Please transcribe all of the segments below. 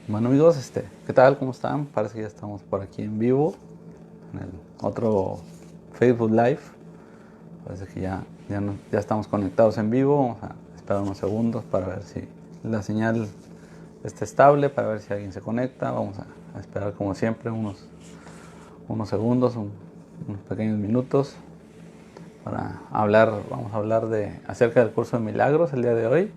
Bueno amigos, ¿qué tal? ¿Cómo están? Parece que ya estamos por aquí en vivo, en el otro Facebook Live. Parece que ya estamos conectados en vivo. Vamos a esperar unos segundos para ver si la señal está estable, para ver si alguien se conecta. Vamos a esperar como siempre unos segundos, unos pequeños minutos para hablar. Vamos a hablar acerca del curso de milagros el día de hoy.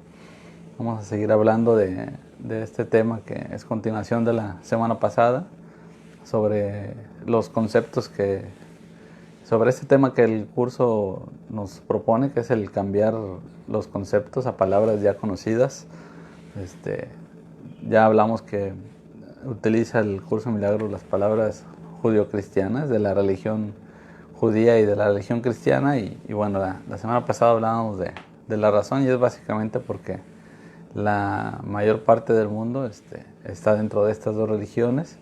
Vamos a seguir hablando de este tema que es continuación de la semana pasada, sobre los conceptos sobre este tema que el curso nos propone, que es el cambiar los conceptos a palabras ya conocidas. Ya hablamos que utiliza el curso de milagros las palabras judio-cristianas de la religión judía y de la religión cristiana, y bueno, la semana pasada hablábamos de la razón, y es básicamente porque la mayor parte del mundo está dentro de estas dos religiones,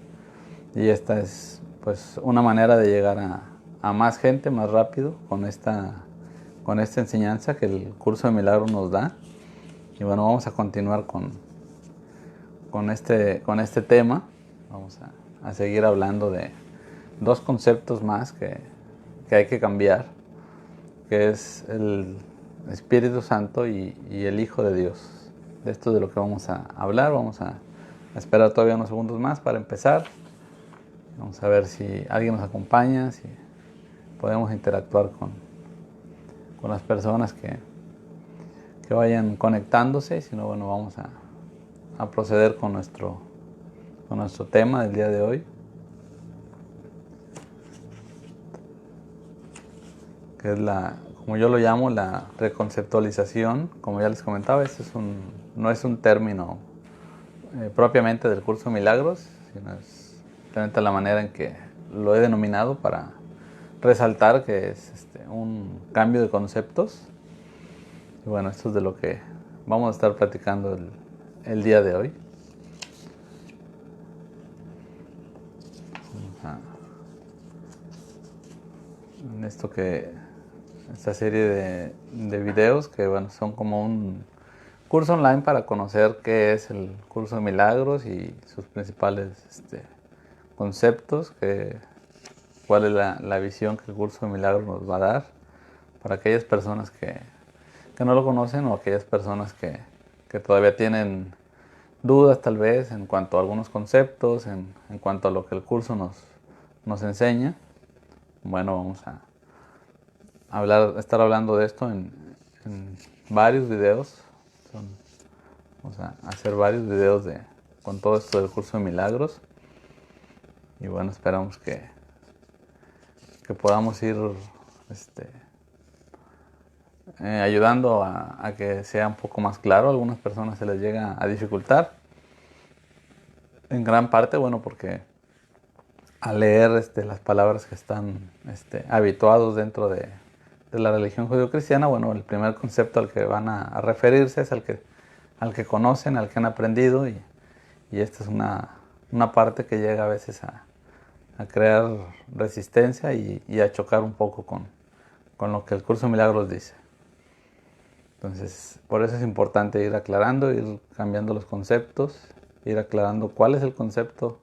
y esta es pues una manera de llegar a más gente más rápido con esta enseñanza que el curso de milagros nos da. Y bueno, vamos a continuar con este tema. Vamos a seguir hablando de dos conceptos más que hay que cambiar, que es el Espíritu Santo y el Hijo de Dios. De esto es de lo que vamos a hablar. Vamos a esperar todavía unos segundos más para empezar. Vamos a ver si alguien nos acompaña, si podemos interactuar con las personas que vayan conectándose. Si no, bueno, vamos a proceder con nuestro tema del día de hoy, que es como yo lo llamo, la reconceptualización. Como ya les comentaba, no es un término propiamente del curso de milagros, sino es realmente la manera en que lo he denominado para resaltar que es un cambio de conceptos. Y bueno, esto es de lo que vamos a estar platicando el día de hoy. En esta serie de videos que bueno, son como un curso online para conocer qué es el curso de milagros y sus principales conceptos, cuál es la visión que el curso de milagros nos va a dar para aquellas personas que no lo conocen, o aquellas personas que todavía tienen dudas tal vez en cuanto a algunos conceptos, en cuanto a lo que el curso nos enseña. Bueno, vamos a estar hablando de esto en varios videos. Vamos a hacer varios videos con todo esto del curso de milagros. Y bueno, esperamos que podamos ir ayudando a que sea un poco más claro. A algunas personas se les llega a dificultar, en gran parte, bueno, porque al leer las palabras que están habituados dentro de la religión judío-cristiana, bueno, el primer concepto al que van a referirse es al que conocen, al que han aprendido, y esta es una parte que llega a veces a crear resistencia y a chocar un poco con lo que el curso de milagros dice. Entonces, por eso es importante ir aclarando, ir cambiando los conceptos, ir aclarando cuál es el concepto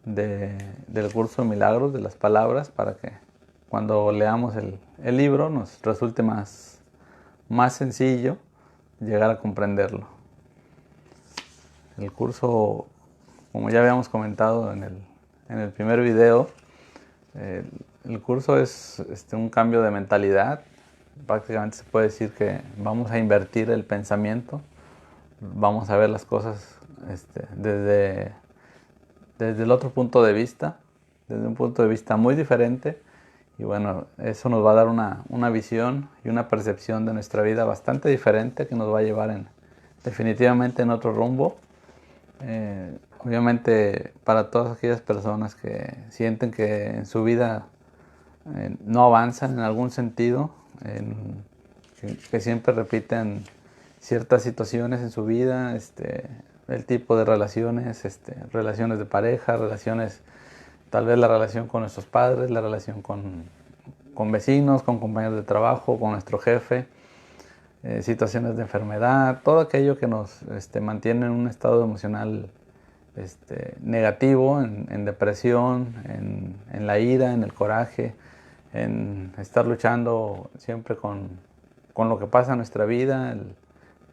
del curso de milagros, de las palabras, para que cuando leamos el libro nos resulte más sencillo llegar a comprenderlo. El curso, como ya habíamos comentado en el primer video, el curso es un cambio de mentalidad. Prácticamente se puede decir que vamos a invertir el pensamiento, vamos a ver las cosas desde el otro punto de vista, desde un punto de vista muy diferente. Y bueno, eso nos va a dar una visión y una percepción de nuestra vida bastante diferente, que nos va a llevar definitivamente en otro rumbo. Obviamente, para todas aquellas personas que sienten que en su vida no avanzan en algún sentido, que siempre repiten ciertas situaciones en su vida, el tipo de relaciones, relaciones de pareja, relaciones, tal vez la relación con nuestros padres, la relación con vecinos, con compañeros de trabajo, con nuestro jefe, situaciones de enfermedad, todo aquello que nos mantiene en un estado emocional negativo, en depresión, en la ira, en el coraje, en estar luchando siempre con lo que pasa en nuestra vida,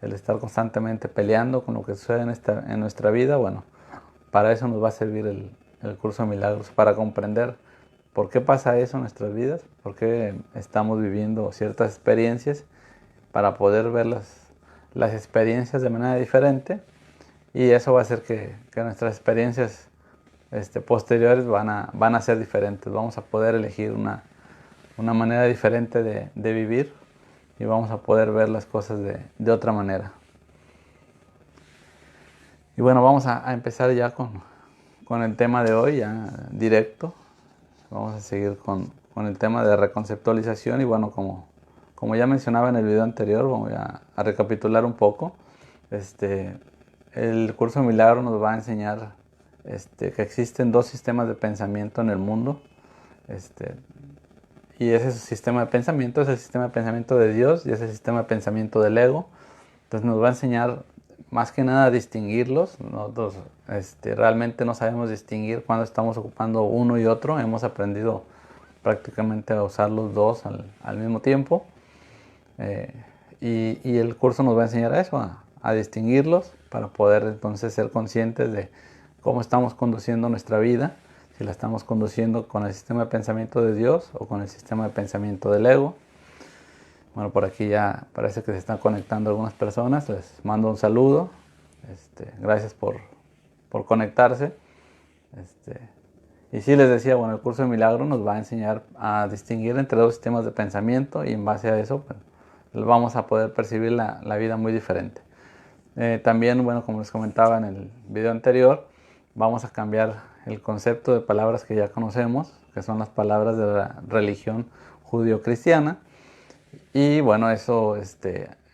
el estar constantemente peleando con lo que sucede en nuestra vida. Bueno, para eso nos va a servir el curso de milagros, para comprender por qué pasa eso en nuestras vidas, por qué estamos viviendo ciertas experiencias, para poder ver las experiencias de manera diferente, y eso va a hacer que nuestras experiencias posteriores van a ser diferentes. Vamos a poder elegir una manera diferente de vivir, y vamos a poder ver las cosas de otra manera. Y bueno, vamos a empezar ya con el tema de hoy, ya directo. Vamos a seguir con el tema de reconceptualización. Y bueno, como ya mencionaba en el video anterior, voy a recapitular un poco. El curso de milagros nos va a enseñar que existen dos sistemas de pensamiento en el mundo. Y ese sistema de pensamiento es el sistema de pensamiento de Dios y es el sistema de pensamiento del ego. Entonces nos va a enseñar más que nada a distinguirlos. Nosotros realmente no sabemos distinguir cuando estamos ocupando uno y otro. Hemos aprendido prácticamente a usar los dos al mismo tiempo. Y el curso nos va a enseñar a eso, a distinguirlos, para poder entonces ser conscientes de cómo estamos conduciendo nuestra vida, si la estamos conduciendo con el sistema de pensamiento de Dios o con el sistema de pensamiento del ego. Bueno, por aquí ya parece que se están conectando algunas personas. Les mando un saludo. Gracias por conectarse. Y sí, les decía, bueno, el curso de milagro nos va a enseñar a distinguir entre dos sistemas de pensamiento, y en base a eso pues, vamos a poder percibir la vida muy diferente. También, bueno, como les comentaba en el video anterior, vamos a cambiar el concepto de palabras que ya conocemos, que son las palabras de la religión judío-cristiana. Y bueno, eso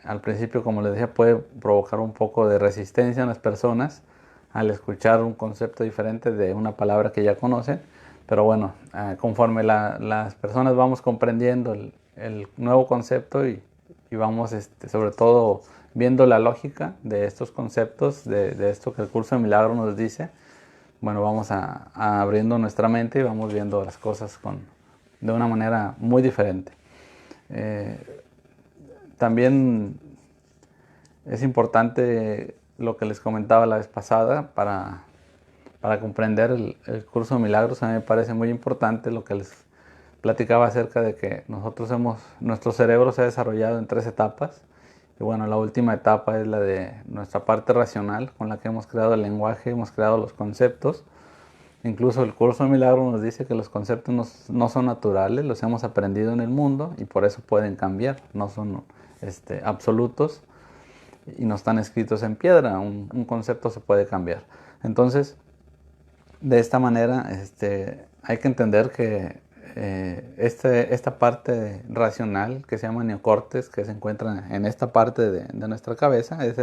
al principio, como les decía, puede provocar un poco de resistencia en las personas al escuchar un concepto diferente de una palabra que ya conocen. Pero bueno, conforme las personas vamos comprendiendo el nuevo concepto y vamos sobre todo viendo la lógica de estos conceptos, de esto que el curso de milagro nos dice, bueno, vamos abriendo nuestra mente y vamos viendo las cosas de una manera muy diferente. También es importante lo que les comentaba la vez pasada para comprender el curso de milagros. A mí me parece muy importante lo que les platicaba acerca de que nuestro cerebro se ha desarrollado en 3 etapas. Y bueno, la última etapa es la de nuestra parte racional, con la que hemos creado el lenguaje, hemos creado los conceptos. Incluso el curso de milagros nos dice que los conceptos no son naturales, los hemos aprendido en el mundo y por eso pueden cambiar, no son absolutos y no están escritos en piedra. Un concepto se puede cambiar. Entonces, de esta manera hay que entender que esta parte racional que se llama neocortes, que se encuentra en esta parte de nuestra cabeza, es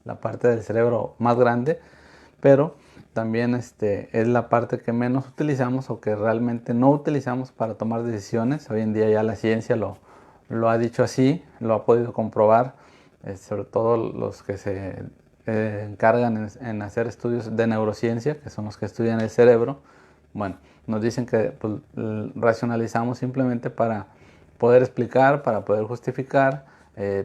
la parte del cerebro más grande, pero también es la parte que menos utilizamos o que realmente no utilizamos para tomar decisiones. Hoy en día ya la ciencia lo ha dicho así, lo ha podido comprobar, sobre todo los que se encargan en hacer estudios de neurociencia, que son los que estudian el cerebro. Bueno, nos dicen que pues, racionalizamos simplemente para poder explicar, para poder justificar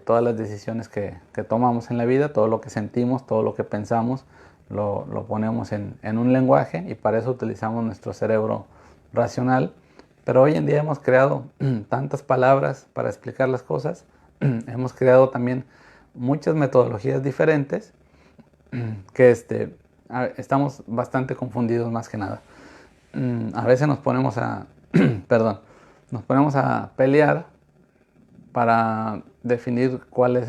todas las decisiones que tomamos en la vida, todo lo que sentimos, todo lo que pensamos, lo ponemos en un lenguaje, y para eso utilizamos nuestro cerebro racional. Pero hoy en día hemos creado tantas palabras para explicar las cosas, hemos creado también muchas metodologías diferentes, que estamos bastante confundidos más que nada. A veces nos ponemos nos ponemos a pelear para definir cuál es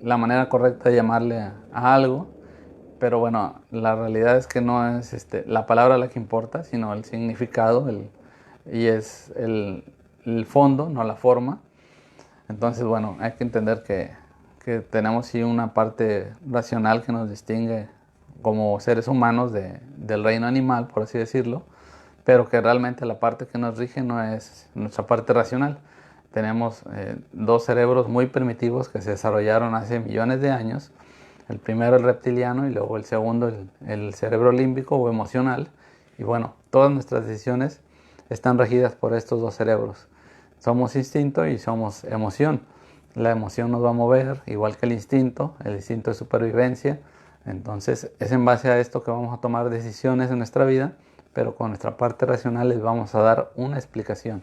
la manera correcta de llamarle a algo, pero bueno, la realidad es que no es la palabra la que importa, sino el significado, y es el fondo, no la forma. Entonces, bueno, hay que entender que tenemos sí una parte racional que nos distingue como seres humanos del reino animal, por así decirlo, pero que realmente la parte que nos rige no es nuestra parte racional. Tenemos 2 cerebros muy primitivos que se desarrollaron hace millones de años. El primero el reptiliano y luego el segundo el cerebro límbico o emocional. Y bueno, todas nuestras decisiones están regidas por estos dos cerebros. Somos instinto y somos emoción. La emoción nos va a mover, igual que el instinto de supervivencia. Entonces es en base a esto que vamos a tomar decisiones en nuestra vida, pero con nuestra parte racional les vamos a dar una explicación.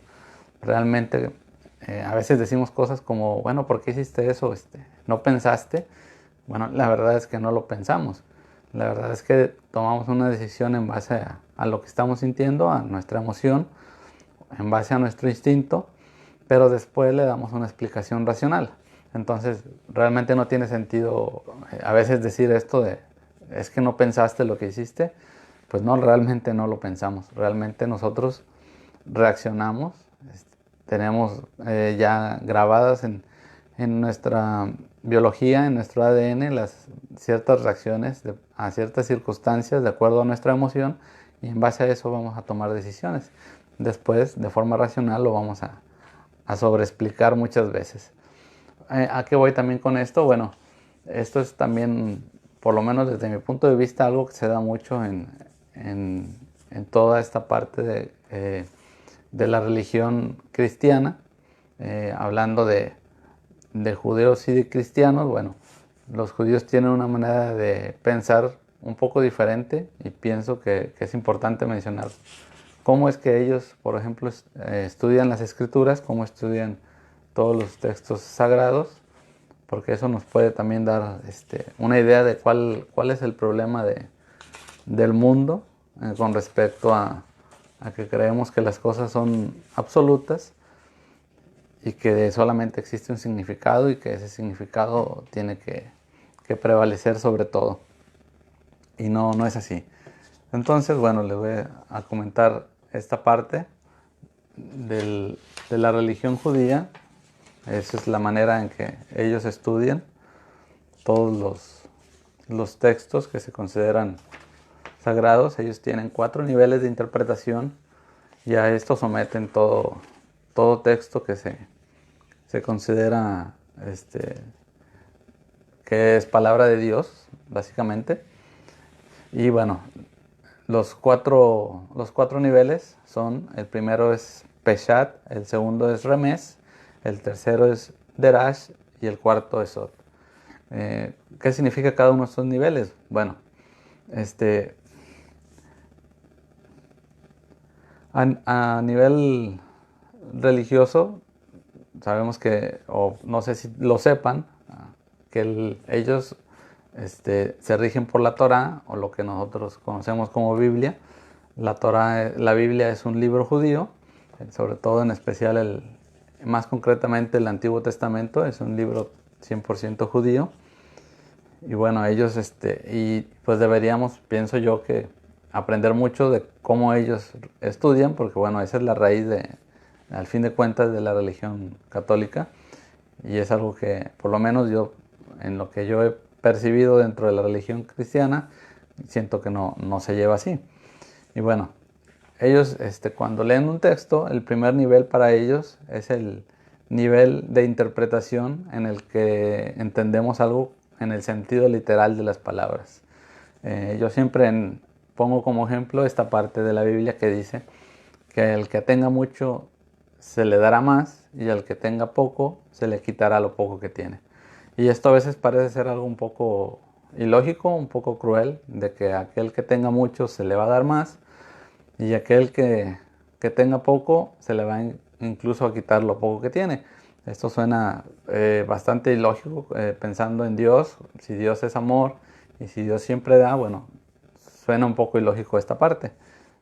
Realmente a veces decimos cosas como, bueno, ¿por qué hiciste eso? ¿No pensaste? Bueno, la verdad es que no lo pensamos. La verdad es que tomamos una decisión en base a lo que estamos sintiendo, a nuestra emoción, en base a nuestro instinto, pero después le damos una explicación racional. Entonces, realmente no tiene sentido a veces decir esto de, es que no pensaste lo que hiciste. Pues no, realmente no lo pensamos. Realmente nosotros reaccionamos, tenemos ya grabadas en nuestra biología, en nuestro ADN, las ciertas reacciones a ciertas circunstancias de acuerdo a nuestra emoción, y en base a eso vamos a tomar decisiones. Después, de forma racional, lo vamos a sobreexplicar muchas veces. ¿A qué voy también con esto? Bueno, esto es también, por lo menos desde mi punto de vista, algo que se da mucho en toda esta parte de la religión cristiana, hablando de judíos y de cristianos. Bueno, los judíos tienen una manera de pensar un poco diferente y pienso que es importante mencionar cómo es que ellos, por ejemplo, estudian las escrituras, cómo estudian todos los textos sagrados, porque eso nos puede también dar una idea de cuál es el problema del mundo con respecto a que creemos que las cosas son absolutas y que solamente existe un significado y que ese significado tiene que prevalecer sobre todo. Y no es así. Entonces, bueno, les voy a comentar esta parte de la religión judía. Esa es la manera en que ellos estudian todos los textos que se consideran sagrados. Ellos tienen 4 niveles de interpretación y a esto someten todo texto que se considera que es palabra de Dios, básicamente. Y bueno, los cuatro niveles son: el primero es Peshat, el segundo es Remes, el tercero es Derash y el cuarto es Sod. ¿Qué significa cada uno de estos niveles? Bueno, a nivel religioso, sabemos que, o no sé si lo sepan, que ellos se rigen por la Torá, o lo que nosotros conocemos como Biblia. La Torá, la Biblia es un libro judío, sobre todo en especial más concretamente el Antiguo Testamento, es un libro 100% judío. Y bueno, ellos, y pues deberíamos, pienso yo, que aprender mucho de cómo ellos estudian, porque bueno, esa es la raíz al fin de cuentas, de la religión católica, y es algo que, por lo menos yo, en lo que yo he percibido dentro de la religión cristiana, siento que no se lleva así. Y bueno, ellos cuando leen un texto, el primer nivel para ellos es el nivel de interpretación en el que entendemos algo en el sentido literal de las palabras. Yo siempre pongo como ejemplo esta parte de la Biblia que dice que el que tenga mucho se le dará más y al que tenga poco se le quitará lo poco que tiene. Y esto a veces parece ser algo un poco ilógico, un poco cruel, de que a aquel que tenga mucho se le va a dar más y aquel que tenga poco se le va incluso a quitar lo poco que tiene. Esto suena bastante ilógico, pensando en Dios. Si Dios es amor y si Dios siempre da, bueno, suena un poco ilógico esta parte.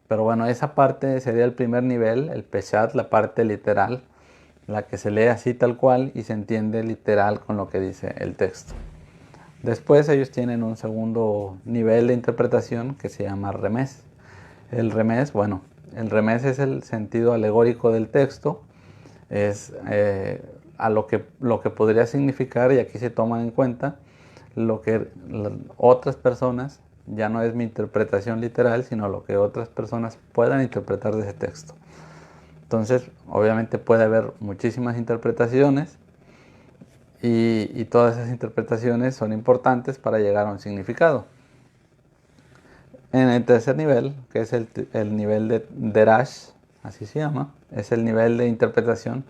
Pero bueno, esa parte sería el primer nivel, el Peshat, la parte literal, la que se lee así tal cual y se entiende literal con lo que dice el texto. Después ellos tienen un segundo nivel de interpretación que se llama Remés. El Remés, bueno, el Remés es el sentido alegórico del texto, es a lo que podría significar, y aquí se toma en cuenta lo que otras personas, ya no es mi interpretación literal, sino lo que otras personas puedan interpretar de ese texto. Entonces, obviamente puede haber muchísimas interpretaciones y todas esas interpretaciones son importantes para llegar a un significado. En el tercer nivel, que es el nivel de Derash, así se llama, es el nivel de interpretación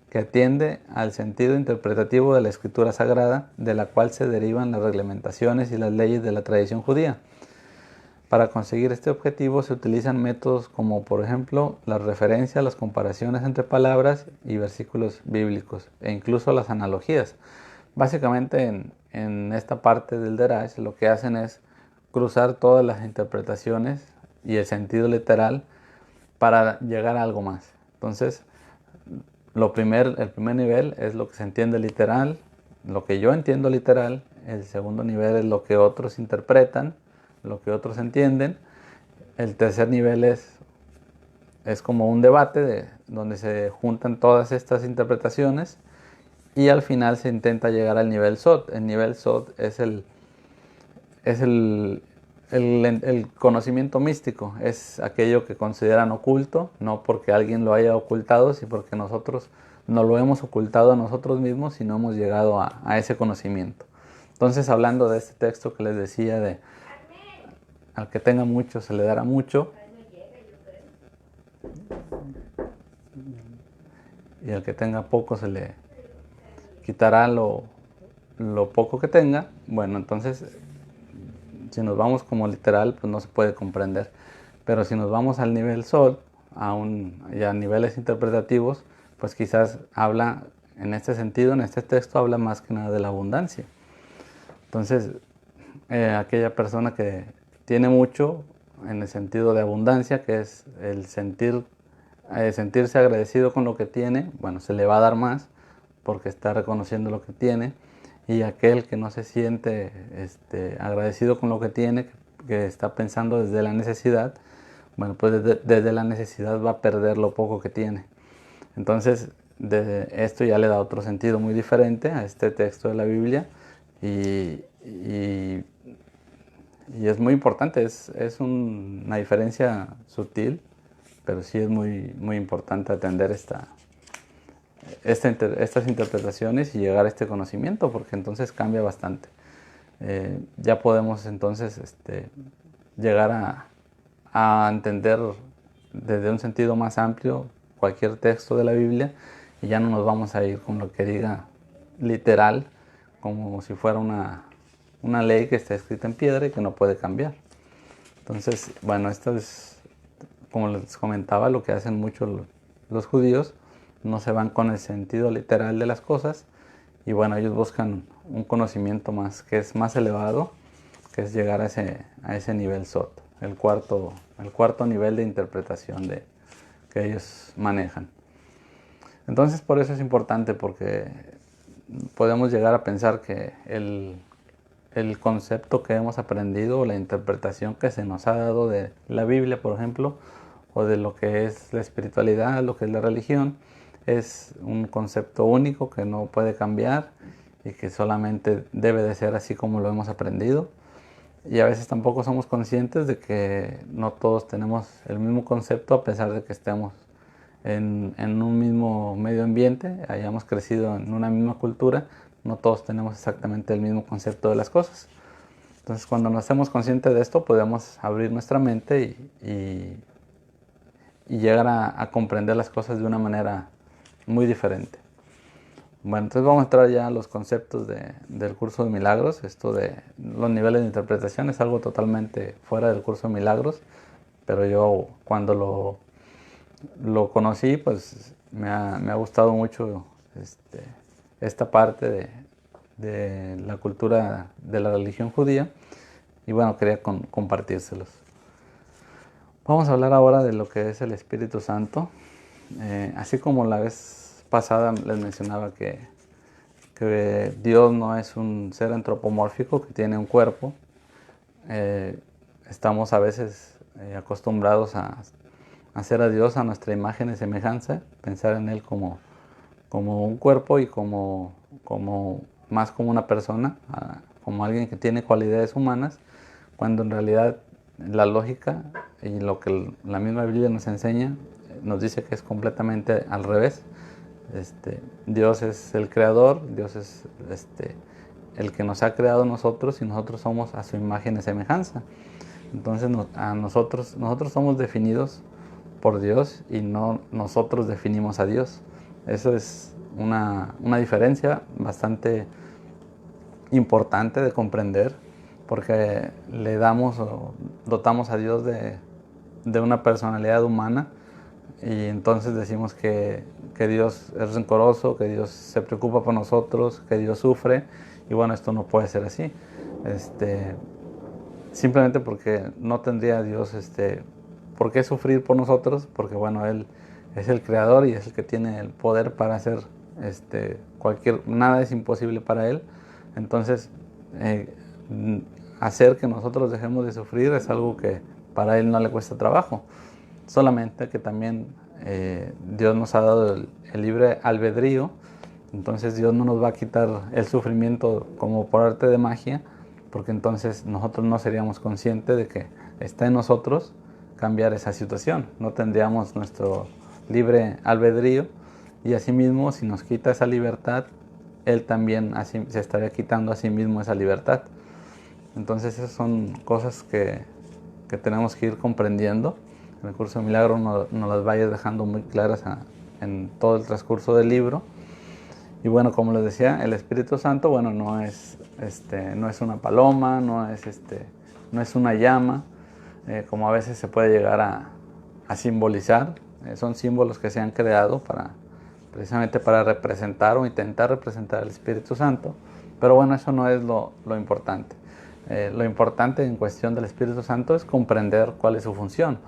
que atiende al sentido interpretativo de la escritura sagrada, de la cual se derivan las reglamentaciones y las leyes de la tradición judía. Para conseguir este objetivo se utilizan métodos como, por ejemplo, la referencia, las comparaciones entre palabras y versículos bíblicos, e incluso las analogías. Básicamente en esta parte del Derash lo que hacen es cruzar todas las interpretaciones y el sentido literal para llegar a algo más. Entonces, el primer nivel es lo que se entiende literal, lo que yo entiendo literal. El segundo nivel es lo que otros interpretan, lo que otros entienden. El tercer nivel es como un debate donde se juntan todas estas interpretaciones y al final se intenta llegar al nivel Sod. El nivel Sod es el conocimiento místico, es aquello que consideran oculto, no porque alguien lo haya ocultado, sino porque nosotros no lo hemos ocultado a nosotros mismos y no hemos llegado a ese conocimiento. Entonces, hablando de este texto que les decía de al que tenga mucho se le dará mucho y al que tenga poco se le quitará lo poco que tenga. Bueno, entonces si nos vamos como literal, pues no se puede comprender. Pero si nos vamos al nivel Sod, ya a niveles interpretativos, pues quizás habla, en este sentido, en este texto, habla más que nada de la abundancia. Entonces, aquella persona que tiene mucho, en el sentido de abundancia, que es el sentirse agradecido con lo que tiene, bueno, se le va a dar más, porque está reconociendo lo que tiene. Y aquel que no se siente agradecido con lo que tiene, que está pensando desde la necesidad, bueno, pues desde la necesidad va a perder lo poco que tiene. Entonces, esto ya le da otro sentido muy diferente a este texto de la Biblia y es muy importante, es una diferencia sutil, pero sí es muy, muy importante atender estas interpretaciones y llegar a este conocimiento, porque entonces cambia bastante. Ya podemos entonces llegar a entender desde un sentido más amplio cualquier texto de la Biblia y ya no nos vamos a ir con lo que diga literal, como si fuera una ley que está escrita en piedra y que no puede cambiar. Entonces, bueno, esto es, como les comentaba, lo que hacen muchos los judíos. No se van con el sentido literal de las cosas y bueno, ellos buscan un conocimiento que es más elevado, que es llegar a ese nivel Sod, el cuarto nivel de interpretación que ellos manejan. Entonces, por eso es importante, porque podemos llegar a pensar que el concepto que hemos aprendido, la interpretación que se nos ha dado de la Biblia, por ejemplo, o de lo que es la espiritualidad, lo que es la religión, es un concepto único que no puede cambiar y que solamente debe de ser así como lo hemos aprendido. Y a veces tampoco somos conscientes de que no todos tenemos el mismo concepto, a pesar de que estemos en un mismo medio ambiente, hayamos crecido en una misma cultura, no todos tenemos exactamente el mismo concepto de las cosas. Entonces, cuando nos hacemos conscientes de esto, podemos abrir nuestra mente y llegar a comprender las cosas de una manera muy diferente. Bueno, entonces vamos a entrar ya a los conceptos del curso de milagros. Esto de los niveles de interpretación es algo totalmente fuera del curso de milagros, pero yo cuando lo conocí, pues me ha gustado mucho esta parte de la cultura de la religión judía y bueno, quería compartírselos. Vamos a hablar ahora de lo que es el Espíritu Santo. Así como la vez pasada les mencionaba que Dios no es un ser antropomórfico que tiene un cuerpo. Estamos a veces acostumbrados a hacer a Dios a nuestra imagen y semejanza, pensar en Él como un cuerpo y más como una persona, como alguien que tiene cualidades humanas, cuando en realidad la lógica y lo que la misma Biblia nos enseña nos dice que es completamente al revés. Dios es el creador, Dios es el que nos ha creado nosotros y nosotros somos a su imagen y semejanza. Entonces nosotros somos definidos por Dios y no nosotros definimos a Dios. Eso es una diferencia bastante importante de comprender, porque le damos o dotamos a Dios de una personalidad humana, y entonces decimos que Dios es rencoroso, que Dios se preocupa por nosotros, que Dios sufre, y bueno, esto no puede ser así. Simplemente porque no tendría Dios por qué sufrir por nosotros, porque bueno, Él es el creador y es el que tiene el poder para hacer nada es imposible para Él. Entonces, hacer que nosotros dejemos de sufrir es algo que para Él no le cuesta trabajo. Solamente que también Dios nos ha dado el libre albedrío. Entonces Dios no nos va a quitar el sufrimiento como por arte de magia, porque entonces nosotros no seríamos conscientes de que está en nosotros cambiar esa situación. No tendríamos nuestro libre albedrío, y asimismo, si nos quita esa libertad, Él también se estaría quitando a sí mismo esa libertad. Entonces esas son cosas que tenemos que ir comprendiendo. En el curso de Milagros nos las va a ir dejando muy claras en todo el transcurso del libro. Y bueno, como les decía, el Espíritu Santo, bueno, no es una paloma, no es una llama, como a veces se puede llegar a simbolizar. Son símbolos que se han creado precisamente para representar o intentar representar al Espíritu Santo. Pero bueno, eso no es lo importante. Lo importante en cuestión del Espíritu Santo es comprender cuál es su función,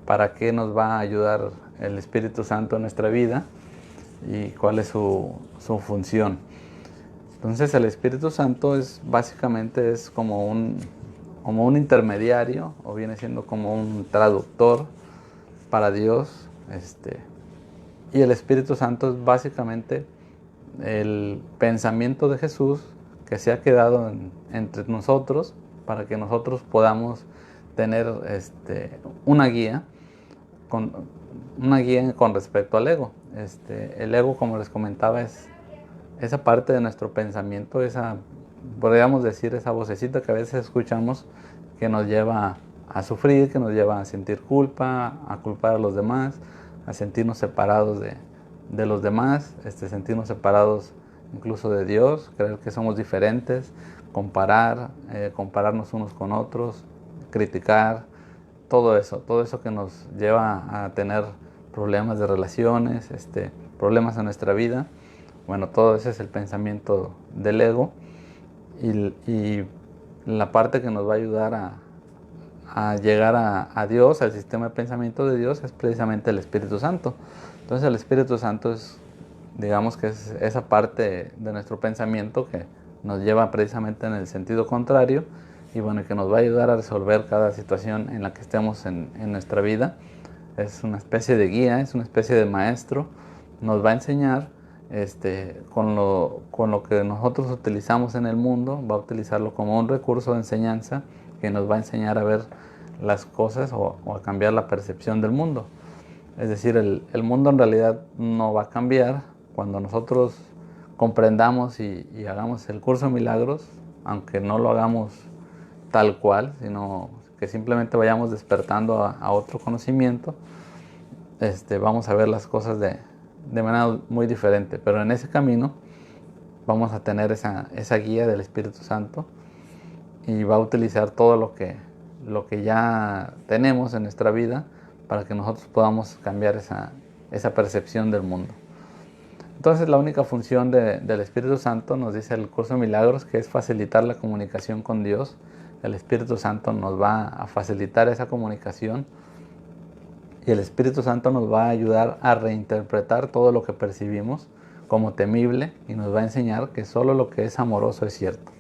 para qué nos va a ayudar el Espíritu Santo en nuestra vida y cuál es su función. Entonces el Espíritu Santo básicamente es como un intermediario, o viene siendo como un traductor para Dios. Y el Espíritu Santo es básicamente el pensamiento de Jesús que se ha quedado entre nosotros, para que nosotros podamos tener una guía con respecto al ego. El ego, como les comentaba, es esa parte de nuestro pensamiento, podríamos decir, esa vocecita que a veces escuchamos, que nos lleva a sufrir, que nos lleva a sentir culpa, a culpar a los demás, a sentirnos separados de los demás, sentirnos separados incluso de Dios, creer que somos diferentes, compararnos unos con otros, criticar, todo eso que nos lleva a tener problemas de relaciones, problemas en nuestra vida. Bueno, todo ese es el pensamiento del ego, y la parte que nos va a ayudar a llegar a Dios, al sistema de pensamiento de Dios, es precisamente el Espíritu Santo. Entonces el Espíritu Santo digamos que es esa parte de nuestro pensamiento que nos lleva precisamente en el sentido contrario, y bueno, que nos va a ayudar a resolver cada situación en la que estemos en nuestra vida. Es una especie de guía, es una especie de maestro. Nos va a enseñar con lo que nosotros utilizamos en el mundo, va a utilizarlo como un recurso de enseñanza que nos va a enseñar a ver las cosas o a cambiar la percepción del mundo. Es decir, el mundo en realidad no va a cambiar cuando nosotros comprendamos y hagamos el curso de milagros, aunque no lo hagamos tal cual, sino que simplemente vayamos despertando a otro conocimiento. Vamos a ver las cosas de manera muy diferente, pero en ese camino vamos a tener esa guía del Espíritu Santo, y va a utilizar todo lo que ya tenemos en nuestra vida para que nosotros podamos cambiar esa percepción del mundo. Entonces la única función del Espíritu Santo, nos dice el curso de milagros, que es facilitar la comunicación con Dios. El Espíritu Santo nos va a facilitar esa comunicación, y el Espíritu Santo nos va a ayudar a reinterpretar todo lo que percibimos como temible, y nos va a enseñar que solo lo que es amoroso es cierto.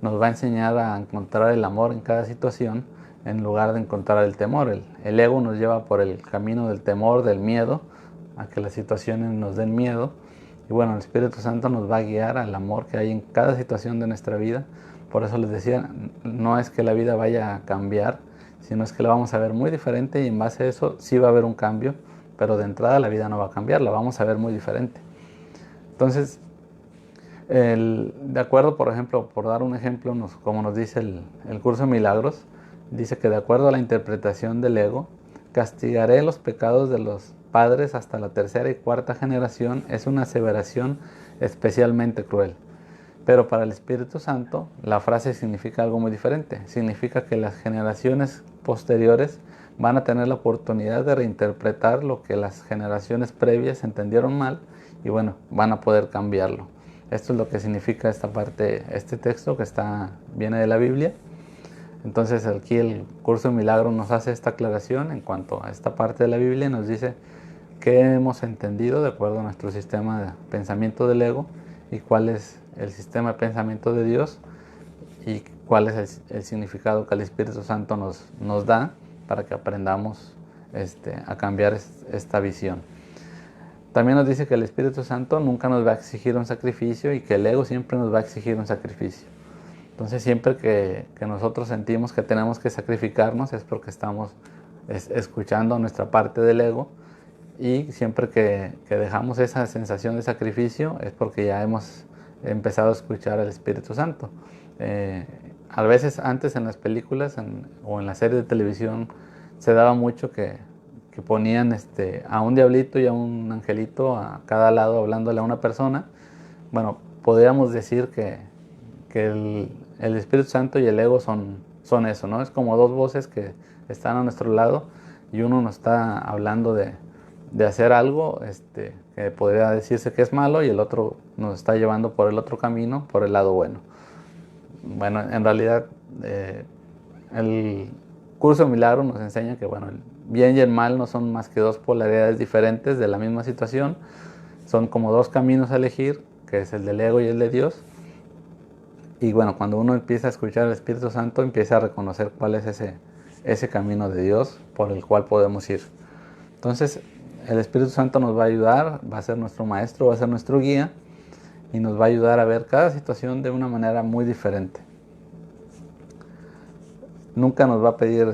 Nos va a enseñar a encontrar el amor en cada situación en lugar de encontrar el temor. El ego nos lleva por el camino del temor, del miedo, a que las situaciones nos den miedo. Y bueno, el Espíritu Santo nos va a guiar al amor que hay en cada situación de nuestra vida. Por eso les decía, no es que la vida vaya a cambiar, sino es que la vamos a ver muy diferente, y en base a eso sí va a haber un cambio, pero de entrada la vida no va a cambiar, la vamos a ver muy diferente. Entonces, de acuerdo, por ejemplo, por dar un ejemplo, como nos dice el curso de milagros, dice que de acuerdo a la interpretación del ego, castigaré los pecados de los padres hasta la tercera y cuarta generación, es una aseveración especialmente cruel. Pero para el Espíritu Santo, la frase significa algo muy diferente. Significa que las generaciones posteriores van a tener la oportunidad de reinterpretar lo que las generaciones previas entendieron mal y bueno, van a poder cambiarlo. Esto es lo que significa esta parte, este texto que viene de la Biblia. Entonces aquí el curso de milagros nos hace esta aclaración en cuanto a esta parte de la Biblia y nos dice qué hemos entendido de acuerdo a nuestro sistema de pensamiento del ego y cuál es el sistema de pensamiento de Dios y cuál es el significado que el Espíritu Santo nos da para que aprendamos a cambiar esta visión. También nos dice que el Espíritu Santo nunca nos va a exigir un sacrificio y que el ego siempre nos va a exigir un sacrificio. Entonces siempre que nosotros sentimos que tenemos que sacrificarnos es porque estamos escuchando nuestra parte del ego, y siempre que dejamos esa sensación de sacrificio es porque ya hemos empezado a escuchar al Espíritu Santo. A veces antes en las películas o en la serie de televisión se daba mucho que ponían a un diablito y a un angelito a cada lado hablándole a una persona. Bueno, podríamos decir que el Espíritu Santo y el ego son eso, ¿no? Es como dos voces que están a nuestro lado y uno nos está hablando de hacer algo que podría decirse que es malo y el otro nos está llevando por el otro camino, por el lado bueno. Bueno, en realidad el curso de milagros nos enseña que bueno, el bien y el mal no son más que dos polaridades diferentes de la misma situación, son como dos caminos a elegir, que es el del ego y el de Dios. Y bueno, cuando uno empieza a escuchar al Espíritu Santo, empieza a reconocer cuál es ese camino de Dios por el cual podemos ir. Entonces, el Espíritu Santo nos va a ayudar, va a ser nuestro maestro, va a ser nuestro guía y nos va a ayudar a ver cada situación de una manera muy diferente. Nunca nos va a pedir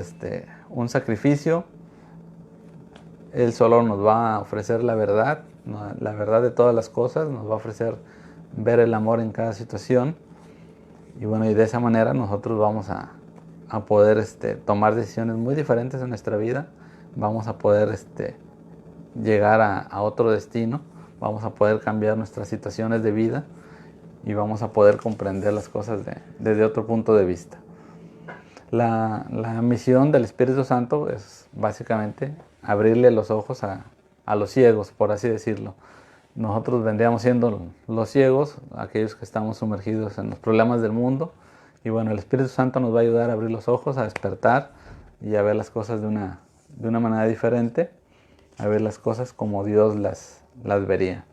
un sacrificio, Él solo nos va a ofrecer la verdad de todas las cosas, nos va a ofrecer ver el amor en cada situación y bueno, y de esa manera nosotros vamos a poder tomar decisiones muy diferentes en nuestra vida, vamos a poder llegar a otro destino, vamos a poder cambiar nuestras situaciones de vida y vamos a poder comprender las cosas desde otro punto de vista. La misión del Espíritu Santo es básicamente abrirle los ojos a los ciegos, por así decirlo. Nosotros vendríamos siendo los ciegos, aquellos que estamos sumergidos en los problemas del mundo. Y bueno, el Espíritu Santo nos va a ayudar a abrir los ojos, a despertar y a ver las cosas de una manera diferente, a ver las cosas como Dios las vería.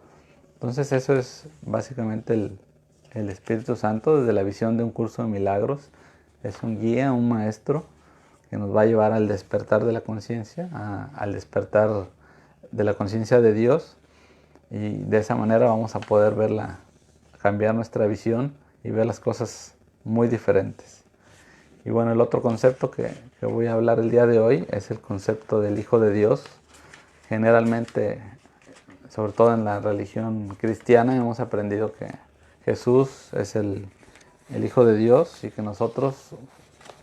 Entonces eso es básicamente el Espíritu Santo desde la visión de un curso de milagros. Es un guía, un maestro que nos va a llevar al despertar de la conciencia, al despertar de la conciencia de Dios, y de esa manera vamos a poder cambiar nuestra visión y ver las cosas muy diferentes. Y bueno, el otro concepto que voy a hablar el día de hoy es el concepto del Hijo de Dios. Generalmente, sobre todo en la religión cristiana, hemos aprendido que Jesús es el Hijo de Dios y que nosotros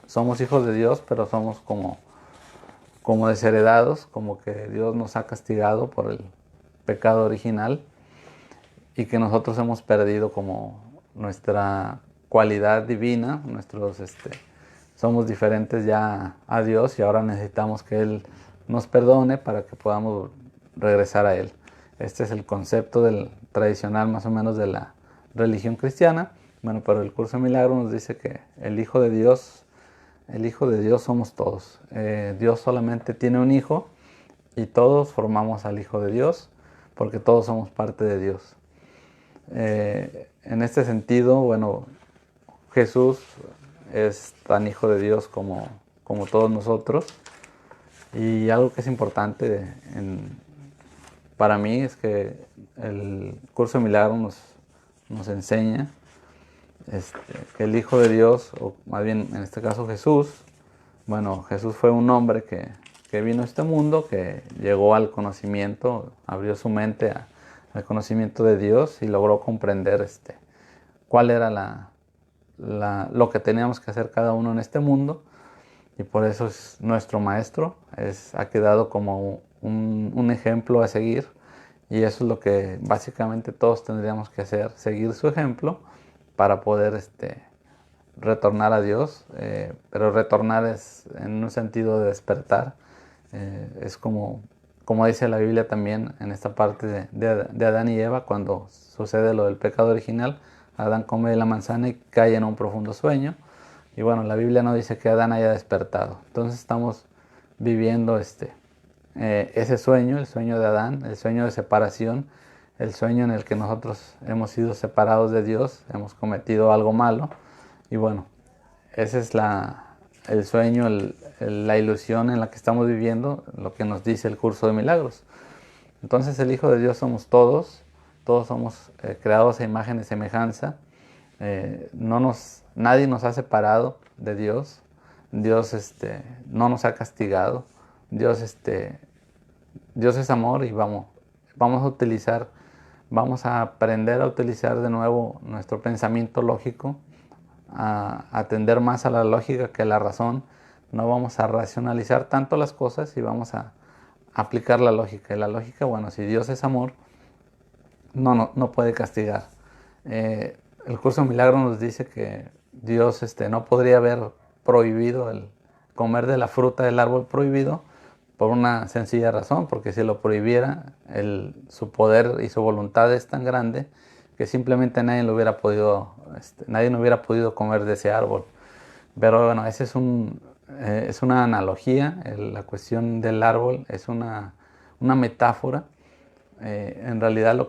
somos hijos de Dios, pero somos como desheredados, como que Dios nos ha castigado por el pecado original y que nosotros hemos perdido como nuestra cualidad divina, somos diferentes ya a Dios y ahora necesitamos que Él nos perdone para que podamos regresar a Él. Este es el concepto tradicional más o menos de la religión cristiana. Bueno, pero el curso de milagros nos dice que el Hijo de Dios somos todos. Dios solamente tiene un hijo y todos formamos al Hijo de Dios porque todos somos parte de Dios. En este sentido, bueno, Jesús es tan Hijo de Dios como todos nosotros. Y algo que es importante para mí es que el curso de milagros nos enseña que el Hijo de Dios, o más bien en este caso Jesús, bueno, Jesús fue un hombre que que vino a este mundo, que llegó al conocimiento, abrió su mente al conocimiento de Dios y logró comprender cuál era lo que teníamos que hacer cada uno en este mundo, y por eso es nuestro maestro, ha quedado como un ejemplo a seguir, y eso es lo que básicamente todos tendríamos que hacer, seguir su ejemplo para poder retornar a Dios, pero retornar es en un sentido de despertar, es como dice la Biblia también en esta parte de Adán y Eva, cuando sucede lo del pecado original. Adán come de la manzana y cae en un profundo sueño, y bueno, la Biblia no dice que Adán haya despertado. Entonces estamos viviendo ese sueño, el sueño de Adán, el sueño de separación, el sueño en el que nosotros hemos sido separados de Dios, hemos cometido algo malo, y bueno, ese es el sueño, la ilusión en la que estamos viviendo, lo que nos dice el curso de milagros. Entonces el Hijo de Dios somos todos somos creados a imagen y semejanza. Nadie nos ha separado de Dios. Dios no nos ha castigado. Dios es amor, y vamos a aprender a utilizar de nuevo nuestro pensamiento lógico, a atender más a la lógica que a la razón. No vamos a racionalizar tanto las cosas y vamos a aplicar la lógica. Y la lógica, bueno, si Dios es amor, no puede castigar. El curso de milagros nos dice que Dios no podría haber prohibido el comer de la fruta del árbol prohibido, por una sencilla razón, porque si lo prohibiera, su poder y su voluntad es tan grande que simplemente nadie no hubiera podido comer de ese árbol. Pero bueno, ese es una analogía. La cuestión del árbol es una metáfora. En realidad lo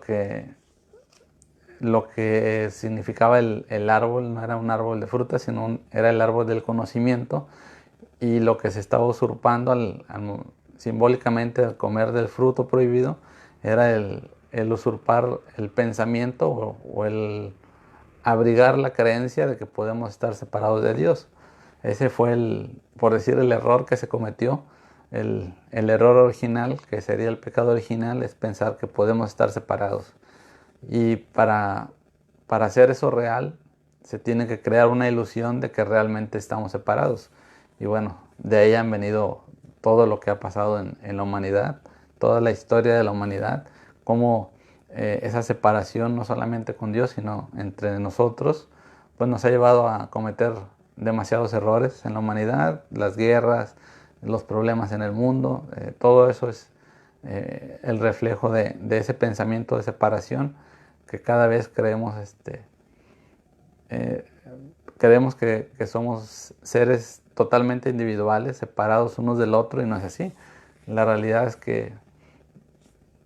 que significaba el árbol no era un árbol de fruta, sino era el árbol del conocimiento, y lo que se estaba usurpando simbólicamente al comer del fruto prohibido era el usurpar el pensamiento, o el abrigar la creencia de que podemos estar separados de Dios. Ese fue por decir, el error que se cometió. El error original, que sería el pecado original, es pensar que podemos estar separados. Y para hacer eso real, se tiene que crear una ilusión de que realmente estamos separados. Y bueno, de ahí han venido todo lo que ha pasado en la humanidad, toda la historia de la humanidad, cómo esa separación, no solamente con Dios, sino entre nosotros, pues nos ha llevado a cometer demasiados errores en la humanidad, las guerras, los problemas en el mundo. Todo eso es el reflejo de ese pensamiento de separación, que cada vez creemos que somos seres totalmente individuales, separados unos del otro, y no es así. La realidad es que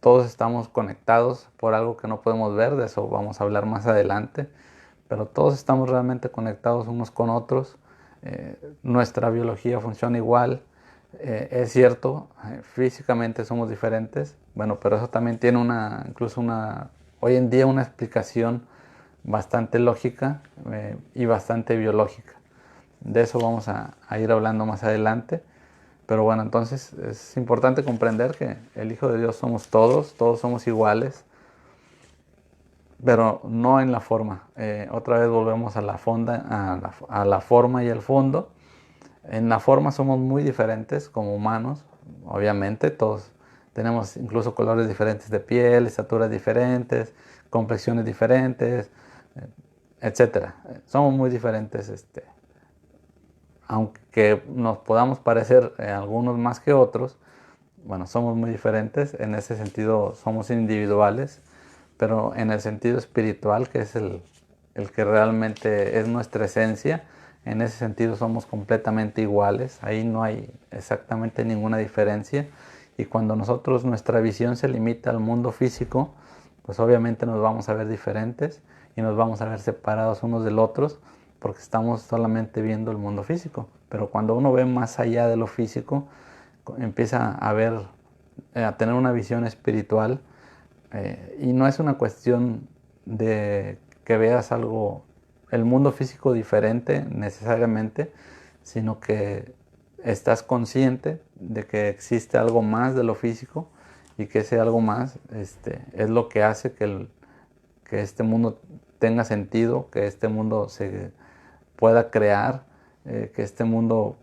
todos estamos conectados por algo que no podemos ver, de eso vamos a hablar más adelante, pero todos estamos realmente conectados unos con otros. Nuestra biología funciona igual. Es cierto, físicamente somos diferentes, bueno, pero eso también tiene hoy en día una explicación bastante lógica y bastante biológica. De eso vamos a ir hablando más adelante. Pero bueno, entonces es importante comprender que el Hijo de Dios somos todos somos iguales, pero no en la forma. Otra vez volvemos a la forma y el fondo. En la forma somos muy diferentes como humanos, obviamente. Todos tenemos incluso colores diferentes de piel, estaturas diferentes, complexiones diferentes, etcétera. Somos muy diferentes, aunque nos podamos parecer algunos más que otros. Bueno, somos muy diferentes. En ese sentido somos individuales, pero en el sentido espiritual, que es el que realmente es nuestra esencia, en ese sentido somos completamente iguales. Ahí no hay exactamente ninguna diferencia. Y cuando nuestra visión se limita al mundo físico, pues obviamente nos vamos a ver diferentes y nos vamos a ver separados unos del otro, porque estamos solamente viendo el mundo físico. Pero cuando uno ve más allá de lo físico, empieza a tener una visión espiritual, y no es una cuestión de que veas el mundo físico diferente necesariamente, sino que estás consciente de que existe algo más de lo físico y que ese algo más es lo que hace que este mundo tenga sentido, que este mundo se pueda crear, que este mundo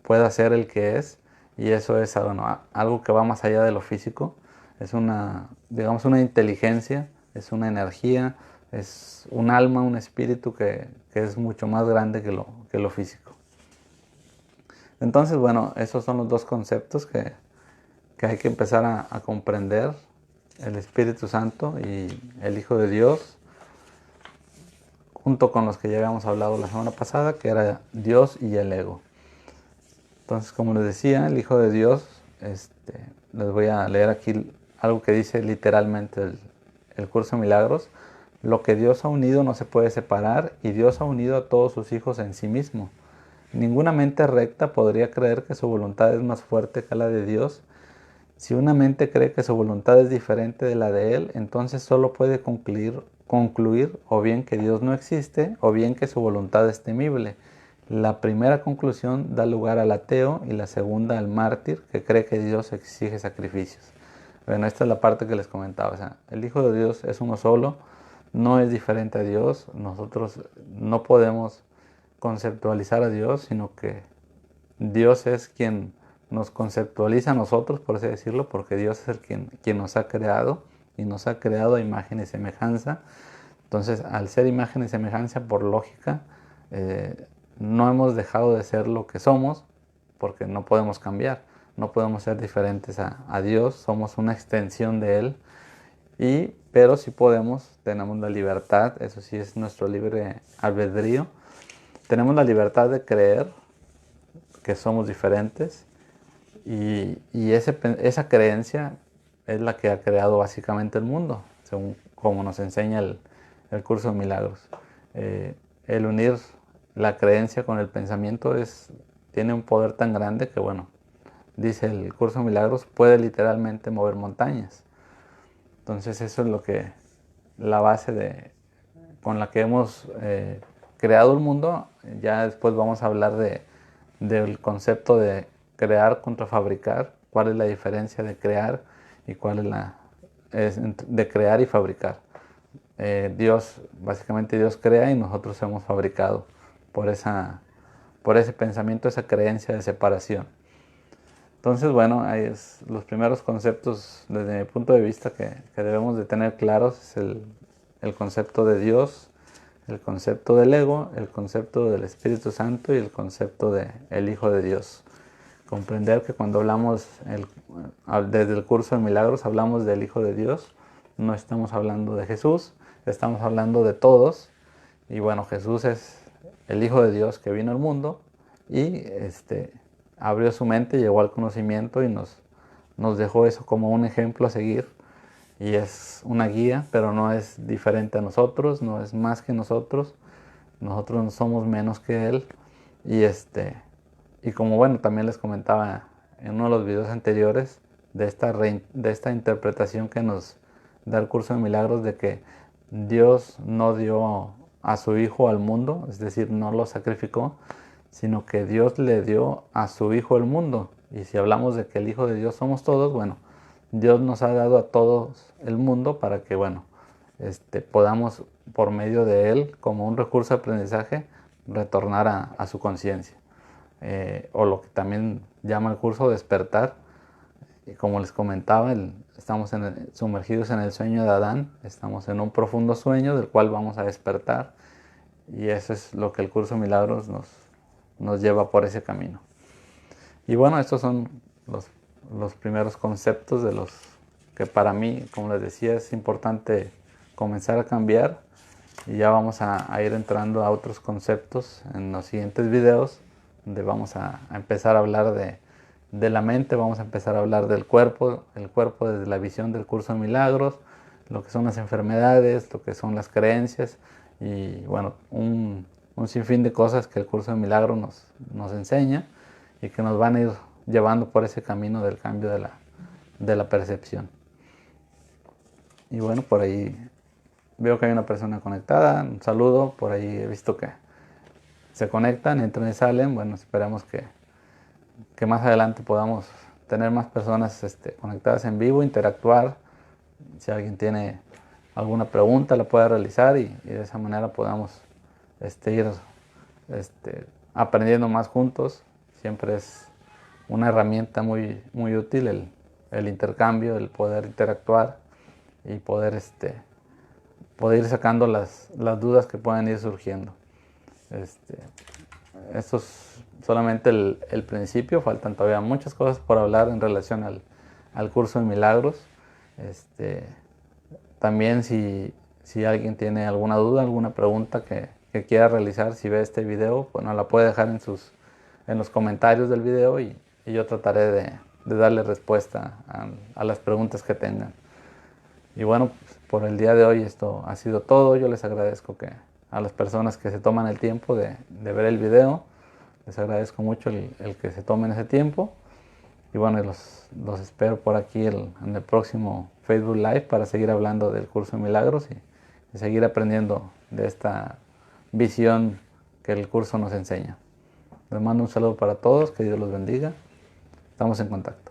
pueda ser el que es. Y eso es bueno, algo que va más allá de lo físico. Es una, digamos, una inteligencia, es una energía, es un alma, un espíritu que es mucho más grande que lo físico. Entonces, bueno, esos son los dos conceptos que hay que empezar a comprender: el Espíritu Santo y el Hijo de Dios, junto con los que ya habíamos hablado la semana pasada, que era Dios y el ego. Entonces, como les decía, el Hijo de Dios, les voy a leer aquí algo que dice literalmente el curso de milagros: lo que Dios ha unido no se puede separar, y Dios ha unido a todos sus hijos en sí mismo. Ninguna mente recta podría creer que su voluntad es más fuerte que la de Dios. Si una mente cree que su voluntad es diferente de la de Él, entonces solo puede concluir o bien que Dios no existe o bien que su voluntad es temible. La primera conclusión da lugar al ateo y la segunda al mártir, que cree que Dios exige sacrificios. Bueno, esta es la parte que les comentaba. O sea, el Hijo de Dios es uno solo, no es diferente a Dios. Nosotros no podemos conceptualizar a Dios, sino que Dios es quien nos conceptualiza a nosotros, por así decirlo, porque Dios es quien nos ha creado, y nos ha creado a imagen y semejanza. Entonces, al ser imagen y semejanza, por lógica, no hemos dejado de ser lo que somos, porque no podemos cambiar, no podemos ser diferentes a Dios, somos una extensión de Él, pero sí podemos, tenemos la libertad, eso sí es nuestro libre albedrío, tenemos la libertad de creer que somos diferentes, y esa creencia es la que ha creado básicamente el mundo, según como nos enseña el curso de milagros. El unir la creencia con el pensamiento tiene un poder tan grande que, bueno, dice el curso de milagros, puede literalmente mover montañas. Entonces eso es la base con la que hemos creado el mundo. Ya después vamos a hablar del concepto de crear contra fabricar, cuál es la diferencia de crear y cuál es de crear y fabricar. Básicamente Dios crea y nosotros hemos fabricado por ese pensamiento, esa creencia de separación. Entonces, bueno, ahí los primeros conceptos desde mi punto de vista que debemos de tener claros es el concepto de Dios, el concepto del ego, el concepto del Espíritu Santo y el concepto del Hijo de Dios. Comprender que cuando hablamos desde el curso de milagros hablamos del Hijo de Dios, no estamos hablando de Jesús, estamos hablando de todos. Y bueno, Jesús es el Hijo de Dios que vino al mundo y abrió su mente, llegó al conocimiento y nos dejó eso como un ejemplo a seguir. Y es una guía, pero no es diferente a nosotros, no es más que nosotros. Nosotros no somos menos que Él. Y como bueno, también les comentaba en uno de los videos anteriores de esta interpretación que nos da el curso de milagros, de que Dios no dio a su Hijo al mundo, es decir, no lo sacrificó, sino que Dios le dio a su Hijo al mundo. Y si hablamos de que el Hijo de Dios somos todos, bueno, Dios nos ha dado a todos el mundo para que, bueno, podamos por medio de Él, como un recurso de aprendizaje, retornar a su conciencia. O lo que también llama el curso despertar. Y como les comentaba, estamos sumergidos en el sueño de Adán, estamos en un profundo sueño del cual vamos a despertar, y eso es lo que el curso de milagros nos lleva por ese camino. Y bueno, estos son los primeros conceptos de los que para mí, como les decía, es importante comenzar a cambiar, y ya vamos a ir entrando a otros conceptos en los siguientes videos, donde vamos a empezar a hablar de la mente, vamos a empezar a hablar del cuerpo, el cuerpo desde la visión del curso de milagros, lo que son las enfermedades, lo que son las creencias, y bueno, un sinfín de cosas que el curso de milagros nos enseña y que nos van a ir llevando por ese camino del cambio de la percepción. Y bueno, por ahí veo que hay una persona conectada, un saludo, por ahí he visto que se conectan, entran y salen. Bueno, esperamos que más adelante podamos tener más personas conectadas en vivo, interactuar. Si alguien tiene alguna pregunta la puede realizar y de esa manera podamos ir aprendiendo más juntos. Siempre es una herramienta muy, muy útil el intercambio, el poder interactuar y poder ir sacando las dudas que puedan ir surgiendo. Esto es solamente el principio, faltan todavía muchas cosas por hablar en relación al curso de milagros. También si alguien tiene alguna duda, alguna pregunta que quiera realizar, si ve este video, pues nos la puede dejar en los comentarios del video y yo trataré de darle respuesta a las preguntas que tengan. Y bueno, pues, por el día de hoy esto ha sido todo. Yo les agradezco a las personas que se toman el tiempo de ver el video. Les agradezco mucho el que se tomen ese tiempo. Y bueno, los espero por aquí en el próximo Facebook Live para seguir hablando del curso de milagros y seguir aprendiendo de esta visión que el curso nos enseña. Les mando un saludo para todos, que Dios los bendiga. Estamos en contacto.